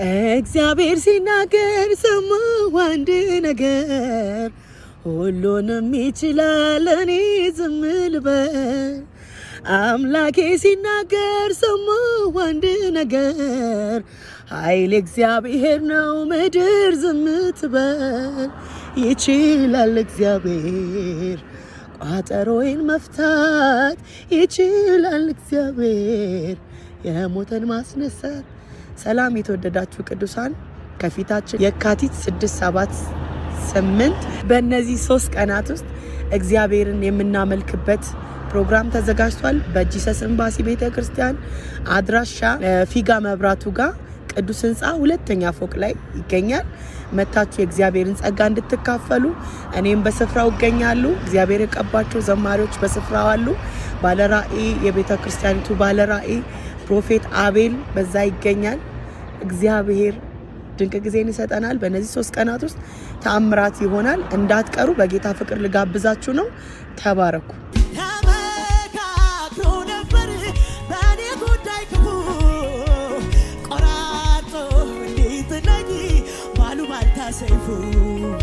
እግዚአብሔር ሲናገር ሰማሁ አንድ ነገር ሁሉንም ይችላል እኔ ዝም ልበል አምላኬ ሲናገር ሰማሁ አንድ ነገር ኃይል እግዚአብሔር ነው ምድር ዝም ትበል ይችላል እግዚአብሔር ቋጠሮዬን መፍታት ይችላል እግዚአብሔር የሞተን ማስነሳት ሰላም የተወደዳችሁ ቅዱሳን ከፊታችን የካቲት 6 7 8 በእነዚህ 3 ቀናት ውስጥ እግዚአብሔርን የምናመልክበት ፕሮግራም ተዘጋጅቷል በጂሰስ ኤምባሲ ቤተክርስቲያን አድራሻ ፊጋ መብራቱ ጋር ቅዱስ ህንጻ ሁለተኛ ፎቅ ላይ ይገኛል መታችሁ የእግዚአብሔርን ጸጋ እንድትካፈሉ እኔም በስፍራው እገኛለሁ እግዚአብሔር የቀባቸው ዘማሪዎች በስፍራው አሉ ባለራእይ የቤተክርስቲያኒቱ ባለራእይ ፕሮፌት አቤል በዛ ይገኛል እግዚአብሔር ድንቅ ጊዜን ይሰጠናል በእነዚህ 3 ቀናት ውስጥ ተአምራት ይሆናል እንዳትቀሩ በጌታ ፍቅር ልጋብዛችሁ ነው ተባረኩ Seifu